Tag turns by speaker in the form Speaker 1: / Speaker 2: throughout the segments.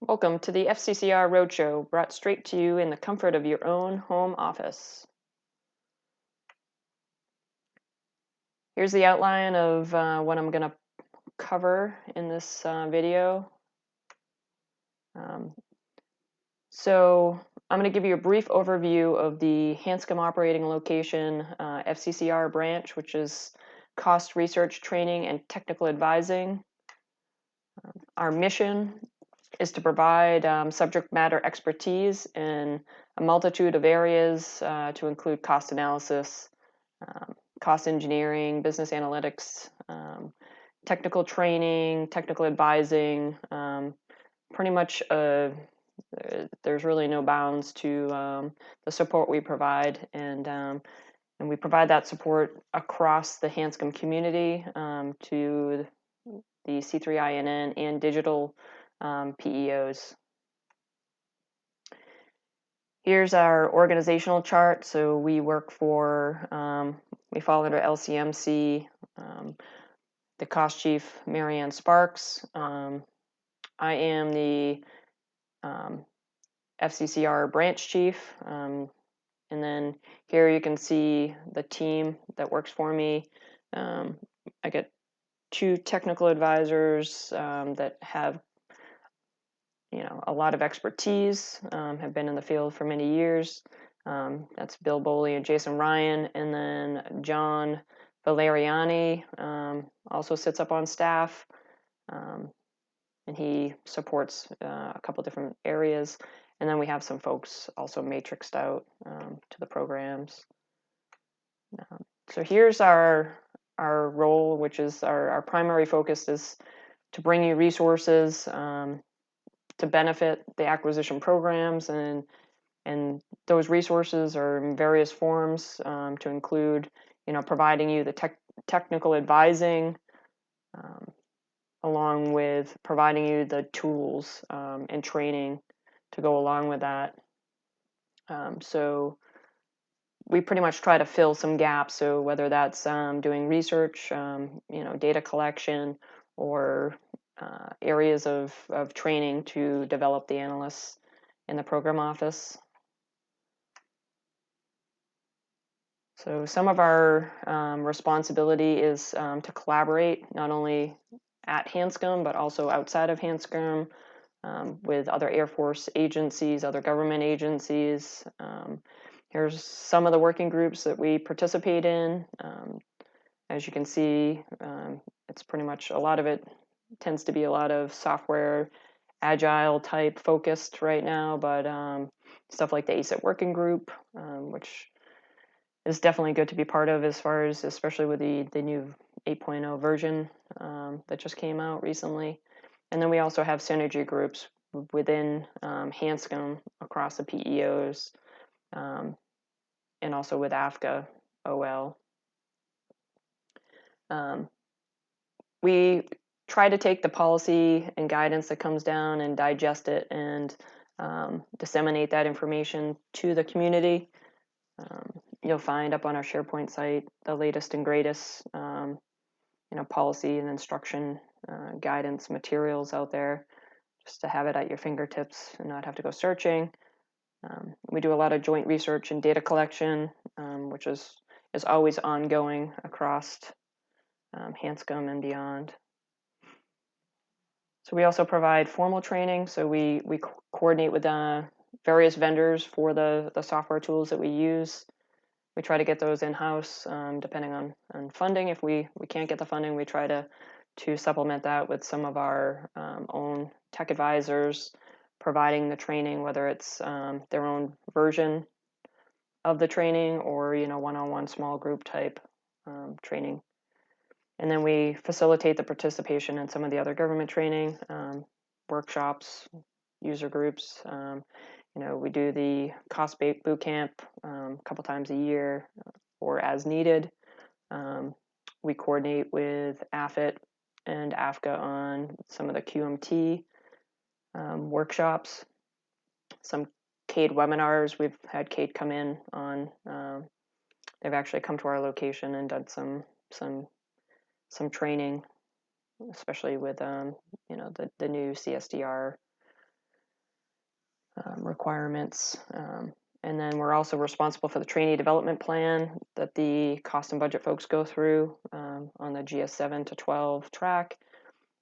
Speaker 1: Welcome to the FZCR Roadshow, brought straight to you in the comfort of your own home office. Here's the outline of what I'm going to cover in this video. So I'm going to give you a brief overview of the Hanscom operating location FZCR branch, which is cost research, training, and technical advising. Our mission is to provide subject matter expertise in a multitude of areas to include cost analysis, cost engineering, business analytics, technical training, technical advising. Pretty much there's really no bounds to the support we provide, and we provide that support across the Hanscom community to the C3INN and digital PEOs. Here's our organizational chart. So we work for, we fall under LCMC, the cost chief, Marianne Sparks. I am the FZCR branch chief. And then here you can see the team that works for me. I get 2 technical advisors that have a lot of expertise, have been in the field for many years. That's Bill Boley and Jason Ryan. And then John Valeriani also sits up on staff, and he supports a couple different areas. And then we have some folks also matrixed out to the programs. So here's our role, which is our primary focus is to bring you resources to benefit the acquisition programs, and those resources are in various forms to include, providing you the technical advising, along with providing you the tools and training to go along with that. So we pretty much try to fill some gaps. So whether that's doing research, data collection, or areas of training to develop the analysts in the program office. So some of our responsibility is to collaborate not only at Hanscom but also outside of Hanscom with other Air Force agencies, other government agencies. Here's some of the working groups that we participate in. As you can see, it's pretty much a lot of it tends to be a lot of software agile type focused right now, but stuff like the ACET working group, which is definitely good to be part of, as far as especially with the new 8.0 version that just came out recently. And then we also have synergy groups within Hanscom across the PEOs, and also with AFCA OL. We try to take the policy and guidance that comes down and digest it and disseminate that information to the community. You'll find up on our SharePoint site the latest and greatest policy and instruction guidance materials out there, just to have it at your fingertips and not have to go searching. We do a lot of joint research and data collection, which is always ongoing across Hanscom and beyond. So we also provide formal training. So we coordinate with various vendors for the software tools that we use. We try to get those in-house, depending on funding. If we can't get the funding, we try to supplement that with some of our own tech advisors providing the training, whether it's their own version of the training or one-on-one small group type training. And then we facilitate the participation in some of the other government training, workshops, user groups. We do the cost boot camp a couple times a year or as needed. We coordinate with AFIT and AFCA on some of the QMT workshops, some CADE webinars. We've had CADE come in on. They've actually come to our location and done some training, especially with the new CSDR requirements. And then we're also responsible for the trainee development plan that the cost and budget folks go through on the GS 7 to 12 track.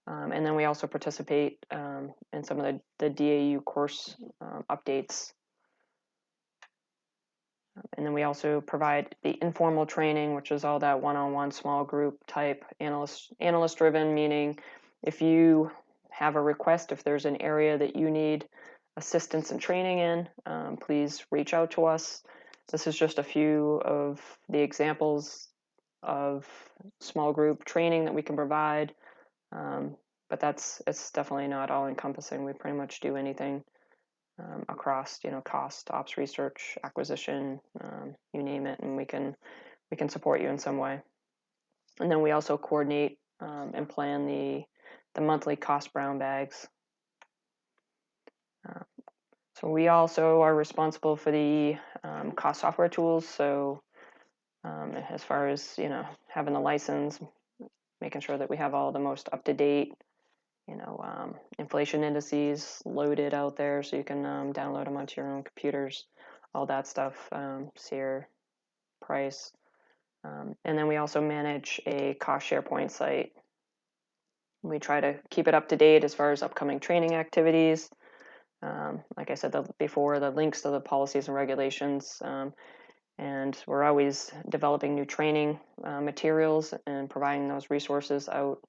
Speaker 1: And then we also participate in some of the DAU course updates. And then we also provide the informal training, which is all that one-on-one small group type analyst driven, meaning if you have a request, if there's an area that you need assistance and training in, please reach out to us. This is just a few of the examples of small group training that we can provide. But it's definitely not all encompassing. We pretty much do anything across, cost, ops, research, acquisition, you name it, and we can support you in some way. And then we also coordinate and plan the monthly cost brown bags. So we also are responsible for the cost software tools. So as far as having the license, making sure that we have all the most up to date inflation indices loaded out there so you can download them onto your own computers, all that stuff, SEER, price. And then we also manage a cost SharePoint site. We try to keep it up to date as far as upcoming training activities. Like I said before, the links to the policies and regulations. And we're always developing new training materials and providing those resources out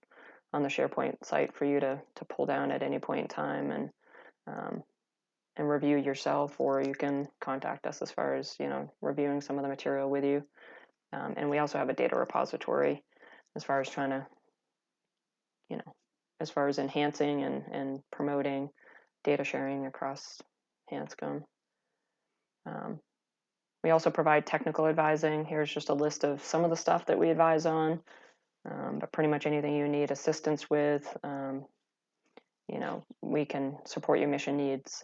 Speaker 1: on the SharePoint site for you to pull down at any point in time and review yourself, or you can contact us as far as reviewing some of the material with you. And we also have a data repository as far as trying to as far as enhancing and promoting data sharing across Hanscom. We also provide technical advising. Here's just a list of some of the stuff that we advise on. But pretty much anything you need assistance with, we can support your mission needs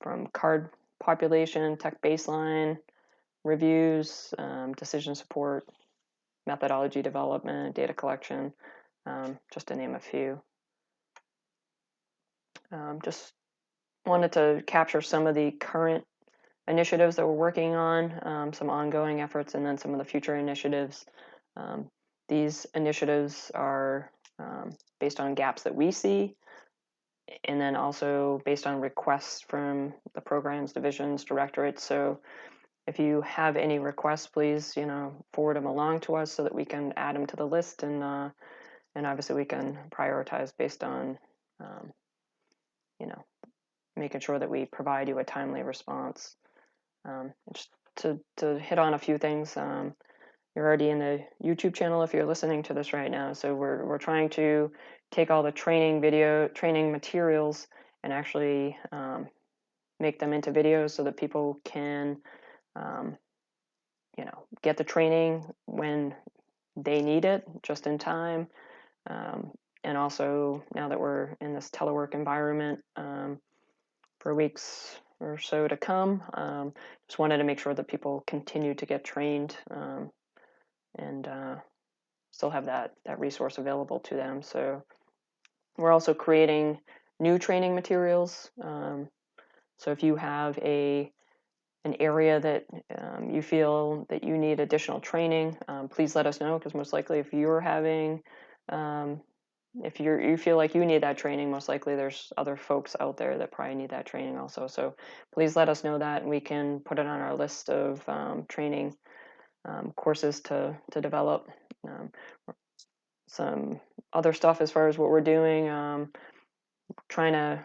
Speaker 1: from card population, tech baseline, reviews, decision support, methodology development, data collection, just to name a few. Just wanted to capture some of the current initiatives that we're working on, some ongoing efforts, and then some of the future initiatives. These initiatives are based on gaps that we see, and then also based on requests from the programs, divisions, directorates. So if you have any requests, please, forward them along to us so that we can add them to the list, and obviously we can prioritize based on, making sure that we provide you a timely response. Just to hit on a few things. You're already in the YouTube channel if you're listening to this right now. So we're trying to take all the training materials and actually make them into videos so that people can, get the training when they need it, just in time. And also, now that we're in this telework environment for weeks or so to come, just wanted to make sure that people continue to get trained and still have that resource available to them. So we're also creating new training materials. So if you have an area that you feel that you need additional training, please let us know, because most likely if you're having if you feel like you need that training, most likely there's other folks out there that probably need that training also. So please let us know that, and we can put it on our list of training courses to develop. Some other stuff as far as what we're doing, trying to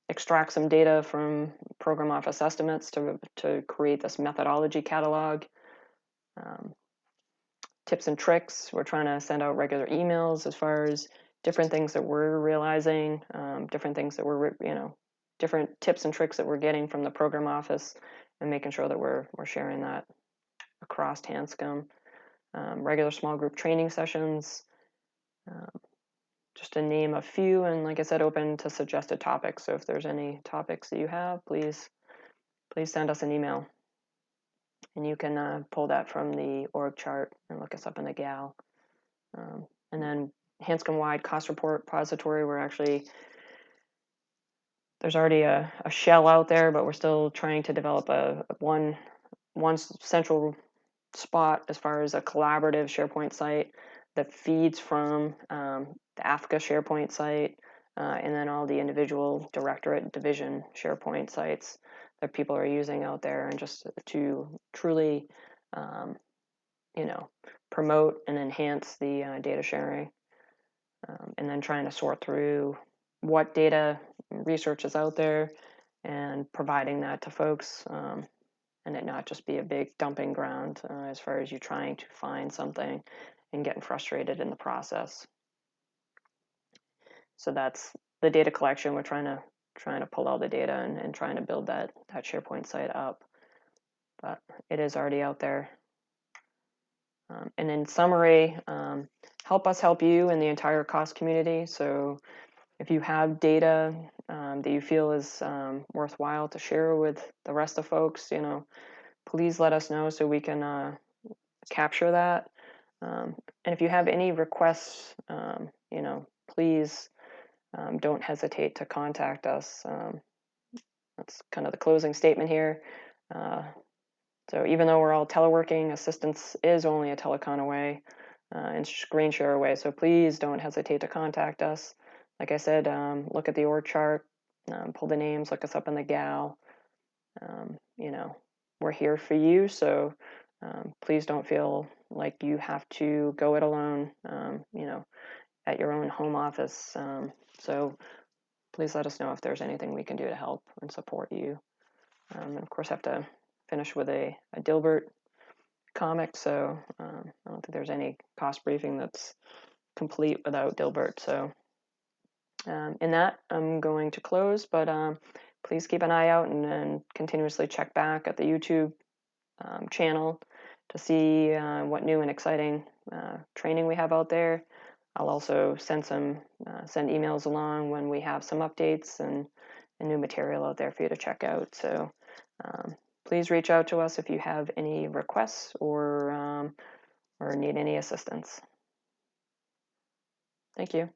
Speaker 1: extract some data from program office estimates to create this methodology catalog. Tips and tricks. We're trying to send out regular emails as far as different things that we're realizing, different things that we're, different tips and tricks that we're getting from the program office, and making sure that we're sharing that across Hanscom. Regular small group training sessions, just to name a few, and like I said, open to suggested topics. So if there's any topics that you have, please send us an email. And you can pull that from the org chart and look us up in the GAL. And then Hanscom-wide cost report repository, we're actually there's already a shell out there, but we're still trying to develop a one central spot as far as a collaborative SharePoint site that feeds from the Africa SharePoint site, and then all the individual directorate division SharePoint sites that people are using out there, and just to truly, you know, promote and enhance the data sharing, and then trying to sort through what data research is out there and providing that to folks, and it not just be a big dumping ground as far as you trying to find something and getting frustrated in the process. So that's the data collection. We're trying to pull all the data and trying to build that SharePoint site up, but it is already out there. And in summary, help us help you and the entire COS community. So if you have data that you feel is worthwhile to share with the rest of folks, please let us know so we can capture that. And if you have any requests, please don't hesitate to contact us. That's kind of the closing statement here. So even though we're all teleworking, assistance is only a telecon away and screen share away. So please don't hesitate to contact us. Like I said, look at the org chart, pull the names, look us up in the GAL. We're here for you. So please don't feel like you have to go it alone, at your own home office. So please let us know if there's anything we can do to help and support you. And of course, have to finish with a Dilbert comic, so I don't think there's any cost briefing that's complete without Dilbert. So in that, I'm going to close, but please keep an eye out and continuously check back at the YouTube channel to see what new and exciting training we have out there. I'll also send emails along when we have some updates and new material out there for you to check out. So please reach out to us if you have any requests or need any assistance. Thank you.